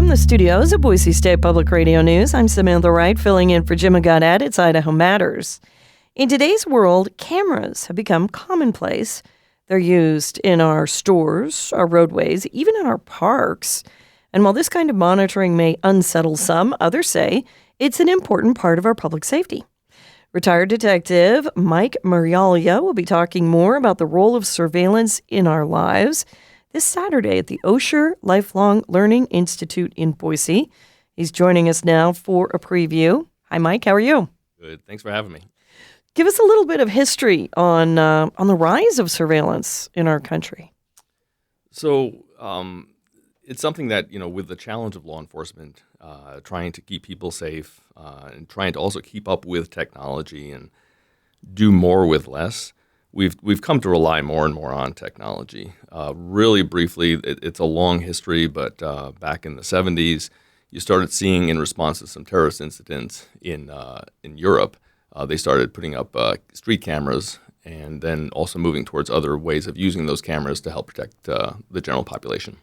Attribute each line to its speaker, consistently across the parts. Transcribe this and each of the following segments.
Speaker 1: From the studios of Boise State Public Radio News, I'm Samantha Wright, filling in for Jim Goddard. It's Idaho Matters. In today's world, cameras have become commonplace. They're used in our stores, our roadways, even in our parks. And while this kind of monitoring may unsettle some, others say it's an important part of our public safety. Retired Detective Mike Marialia will be talking more about the role of surveillance in our lives this Saturday at the Osher Lifelong Learning Institute in Boise. He's joining us now for a preview. Hi, Mike. How are you?
Speaker 2: Good. Thanks for having me.
Speaker 1: Give us a little bit of history on the rise of surveillance in our country.
Speaker 2: So it's something that, with the challenge of law enforcement, trying to keep people safe and trying to also keep up with technology and do more with less, we've come to rely more and more on technology. Really briefly, it's a long history, but back in the 70s, you started seeing, in response to some terrorist incidents in Europe, they started putting up street cameras and then also moving towards other ways of using those cameras to help protect the general population.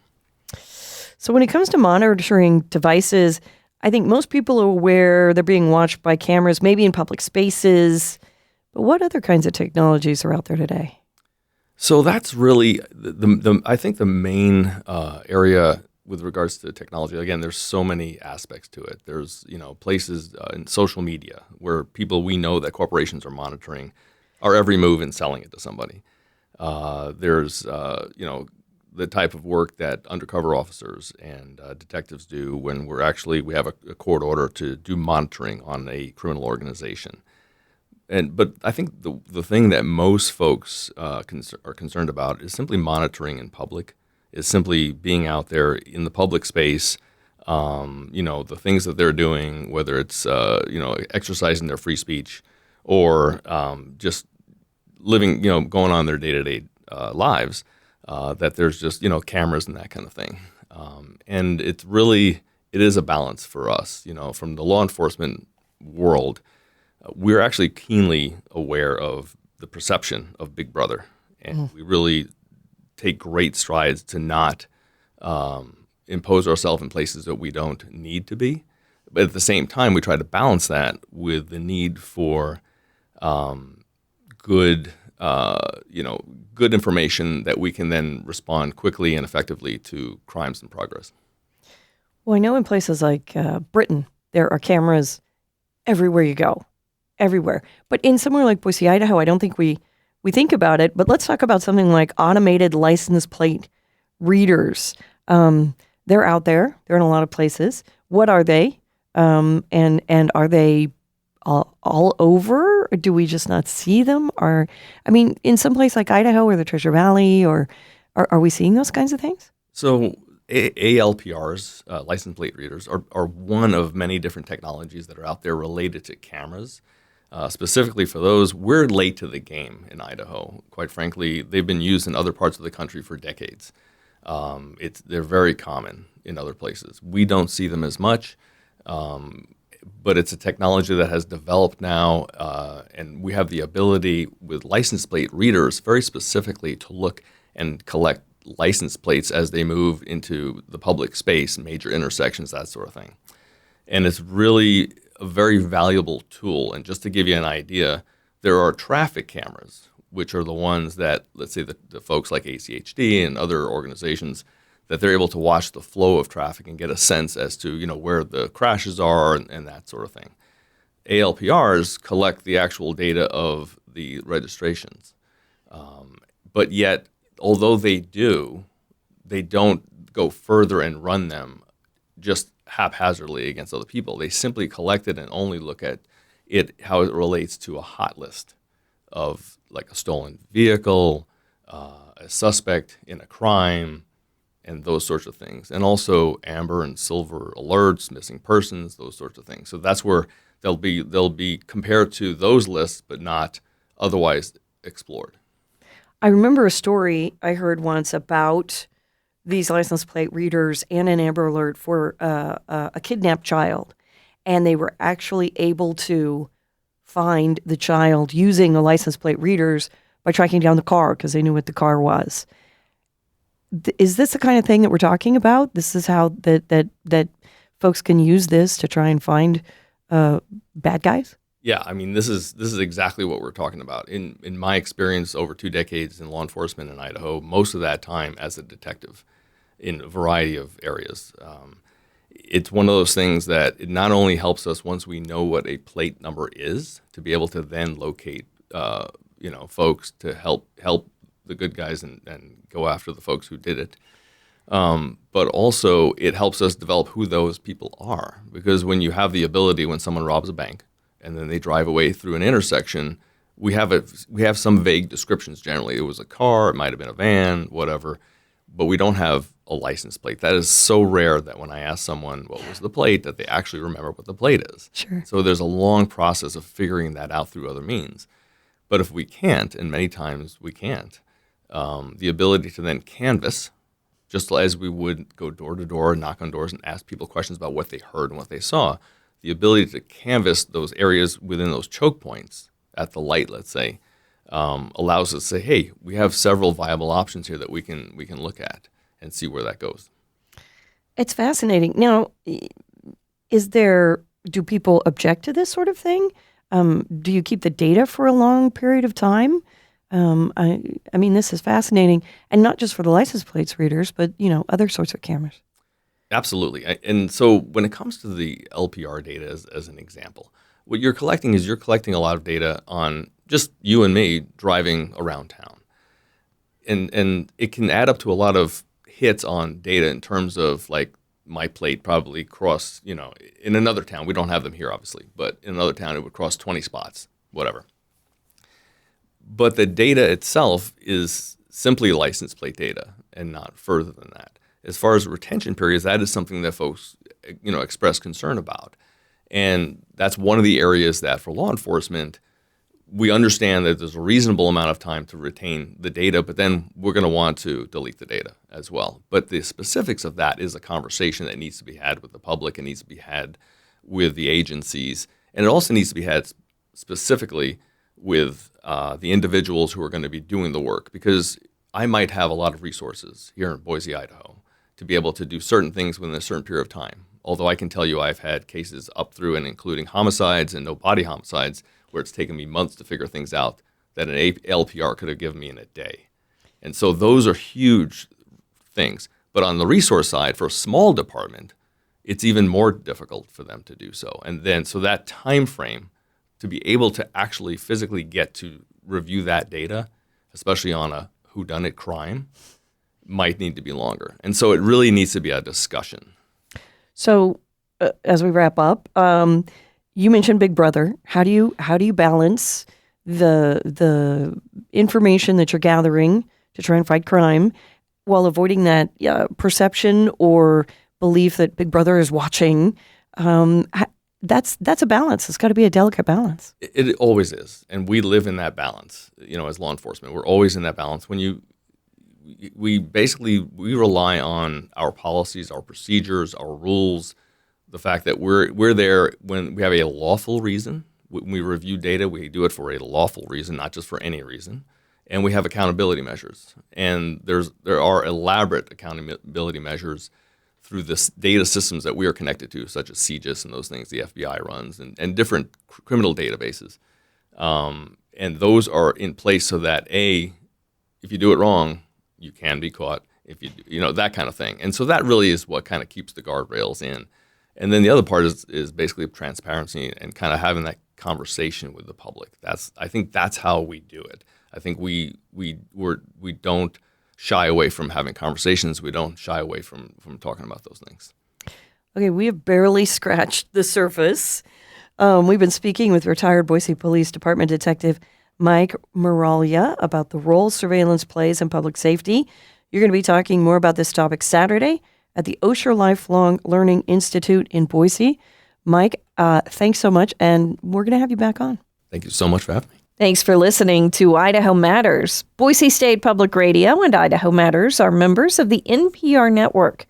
Speaker 1: So when it comes to monitoring devices, I think most people are aware they're being watched by cameras, maybe in public spaces. But what other kinds of technologies are out there today?
Speaker 2: So that's really, I think the main area with regards to technology. Again, there's so many aspects to it. There's, places in social media where we know that corporations are monitoring our every move and selling it to somebody. There's, the type of work that undercover officers and detectives do when we have a court order to do monitoring on a criminal organization. But I think the thing that most folks are concerned about is simply monitoring in public, is simply being out there in the public space, the things that they're doing, whether it's, exercising their free speech or just living, going on their day-to-day lives, that there's just, cameras and that kind of thing. And it is a balance for us, from the law enforcement world. We're actually keenly aware of the perception of Big Brother, and we really take great strides to not impose ourselves in places that we don't need to be. But at the same time, we try to balance that with the need for good information that we can then respond quickly and effectively to crimes in progress.
Speaker 1: Well, I know in places like Britain, there are cameras everywhere you go. Everywhere. But in somewhere like Boise, Idaho, I don't think we think about it. But let's talk about something like automated license plate readers. They're out there. They're in a lot of places. What are they? And are they all over? Or do we just not see them? In some place like Idaho or the Treasure Valley, or are we seeing those kinds of things?
Speaker 2: So ALPRs, license plate readers, are one of many different technologies that are out there related to cameras. Specifically for those, we're late to the game in Idaho. Quite frankly, they've been used in other parts of the country for decades. They're very common in other places. We don't see them as much, but it's a technology that has developed now, and we have the ability with license plate readers very specifically to look and collect license plates as they move into the public space, major intersections, that sort of thing. And it's really a very valuable tool. And just to give you an idea, there are traffic cameras, which are the ones that, let's say, the folks like ACHD and other organizations, that they're able to watch the flow of traffic and get a sense as to, where the crashes are and that sort of thing. ALPRs collect the actual data of the registrations. But yet, although they don't go further and run them just haphazardly against other people. They simply collect it and only look at it, how it relates to a hot list of like a stolen vehicle, a suspect in a crime, and those sorts of things. And also amber and silver alerts, missing persons, those sorts of things. So that's where they'll be compared to those lists, but not otherwise explored.
Speaker 1: I remember a story I heard once about these license plate readers and an Amber Alert for a kidnapped child. And they were actually able to find the child using the license plate readers by tracking down the car because they knew what the car was. Is this the kind of thing that we're talking about? This is how that folks can use this to try and find bad guys?
Speaker 2: Yeah, I mean, this is exactly what we're talking about. In my experience over 2 decades in law enforcement in Idaho, most of that time as a detective in a variety of areas, it's one of those things that it not only helps us once we know what a plate number is to be able to then locate, folks to help the good guys and go after the folks who did it. But also it helps us develop who those people are, because when you have the ability, when someone robs a bank and then they drive away through an intersection, we have some vague descriptions. Generally, it was a car, it might have been a van, whatever, but we don't have a license plate. That is so rare that when I ask someone what was the plate, that they actually remember what the plate is.
Speaker 1: Sure.
Speaker 2: So there's a long process of figuring that out through other means. But if we can't, and many times we can't, the ability to then canvass, just as we would go door to door, knock on doors, and ask people questions about what they heard and what they saw, the ability to canvass those areas within those choke points at the light, let's say, allows us to say, hey, we have several viable options here that we can look at and see where that goes.
Speaker 1: It's fascinating. Now, do people object to this sort of thing? Do you keep the data for a long period of time? I mean, this is fascinating, and not just for the license plates readers, but other sorts of cameras.
Speaker 2: Absolutely. And so when it comes to the LPR data as an example, what you're collecting a lot of data on just you and me driving around town. And it can add up to a lot of hits on data in terms of like my plate probably crossed, in another town. We don't have them here, obviously, but in another town it would cross 20 spots, whatever. But the data itself is simply license plate data and not further than that. As far as retention periods, that is something that folks, express concern about. And that's one of the areas that for law enforcement, we understand that there's a reasonable amount of time to retain the data, but then we're going to want to delete the data as well. But the specifics of that is a conversation that needs to be had with the public. It needs to be had with the agencies. And it also needs to be had specifically with the individuals who are going to be doing the work, because I might have a lot of resources here in Boise, Idaho, to be able to do certain things within a certain period of time. Although I can tell you I've had cases up through and including homicides and no body homicides where it's taken me months to figure things out that an LPR could have given me in a day. And so those are huge things. But on the resource side, for a small department, it's even more difficult for them to do so. And then so that time frame to be able to actually physically get to review that data, especially on a whodunit crime, might need to be longer. And so it really needs to be a discussion.
Speaker 1: So as we wrap up, you mentioned Big Brother. How do you balance the information that you're gathering to try and fight crime while avoiding that perception or belief that Big Brother is watching? That's a balance. It's got to be a delicate balance.
Speaker 2: It always is, and we live in that balance. As law enforcement, we're always in that balance. We rely on our policies, our procedures, our rules, the fact that we're there when we have a lawful reason. When we review data, we do it for a lawful reason, not just for any reason. And we have accountability measures. And there are elaborate accountability measures through the data systems that we are connected to, such as CGIS and those things the FBI runs, and different criminal databases. And those are in place so that, if you do it wrong, you can be caught, if that kind of thing. And so that really is what kind of keeps the guardrails in. And then the other part is basically transparency and kind of having that conversation with the public. I think that's how we do it. I think we don't shy away from having conversations. We don't shy away from talking about those things.
Speaker 1: Okay, we have barely scratched the surface. We've been speaking with retired Boise Police Department Detective Mike Muralia about the role surveillance plays in public safety. You're going to be talking more about this topic Saturday at the Osher Lifelong Learning Institute in Boise. Mike, thanks so much, and we're going to have you back on.
Speaker 2: Thank you so much for having me.
Speaker 1: Thanks for listening to Idaho Matters. Boise State Public Radio and Idaho Matters are members of the NPR network.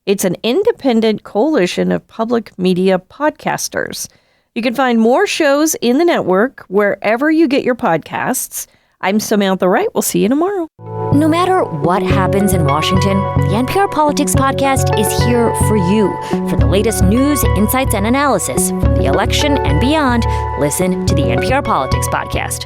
Speaker 1: It's an independent coalition of public media podcasters. You can find more shows in the network wherever you get your podcasts. I'm Samantha Wright. We'll see you tomorrow.
Speaker 3: No matter what happens in Washington, the NPR Politics Podcast is here for you. For the latest news, insights, and analysis from the election and beyond, listen to the NPR Politics Podcast.